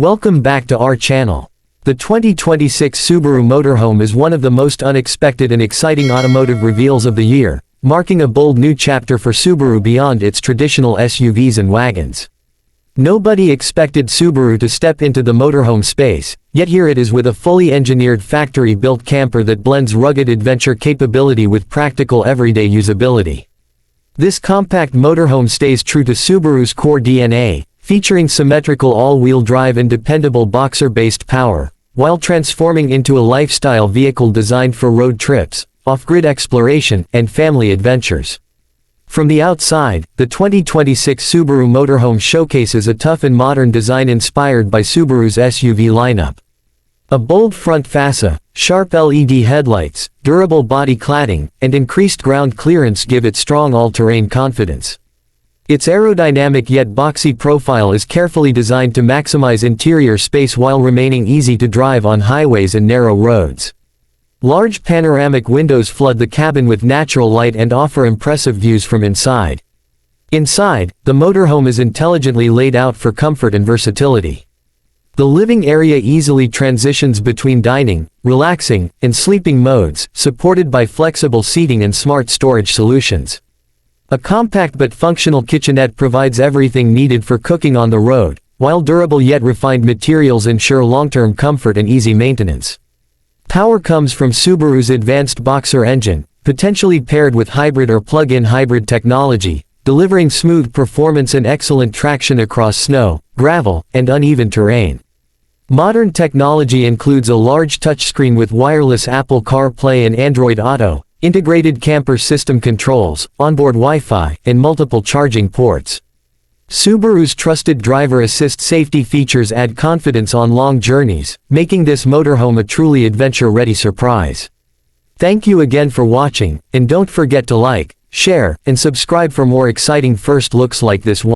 Welcome back to our channel. The 2026 Subaru Motorhome is one of the most unexpected and exciting automotive reveals of the year, marking a bold new chapter for Subaru beyond its traditional SUVs and wagons. Nobody expected Subaru to step into the motorhome space, yet here it is with a fully engineered factory-built camper that blends rugged adventure capability with practical everyday usability. This compact motorhome stays true to Subaru's core DNA, featuring symmetrical all-wheel drive and dependable boxer-based power, while transforming into a lifestyle vehicle designed for road trips, off-grid exploration, and family adventures. From the outside, the 2026 Subaru Motorhome showcases a tough and modern design inspired by Subaru's SUV lineup. A bold front fascia, sharp LED headlights, durable body cladding, and increased ground clearance give it strong all-terrain confidence. Its aerodynamic yet boxy profile is carefully designed to maximize interior space while remaining easy to drive on highways and narrow roads. Large panoramic windows flood the cabin with natural light and offer impressive views from inside. Inside, the motorhome is intelligently laid out for comfort and versatility. The living area easily transitions between dining, relaxing, and sleeping modes, supported by flexible seating and smart storage solutions. A compact but functional kitchenette provides everything needed for cooking on the road, while durable yet refined materials ensure long-term comfort and easy maintenance. Power comes from Subaru's advanced Boxer engine, potentially paired with hybrid or plug-in hybrid technology, delivering smooth performance and excellent traction across snow, gravel, and uneven terrain. Modern technology includes a large touchscreen with wireless Apple CarPlay and Android Auto, integrated camper system controls, onboard Wi-Fi, and multiple charging ports. Subaru's trusted driver assist safety features add confidence on long journeys, making this motorhome a truly adventure-ready surprise. Thank you again for watching, and don't forget to like, share, and subscribe for more exciting first looks like this one.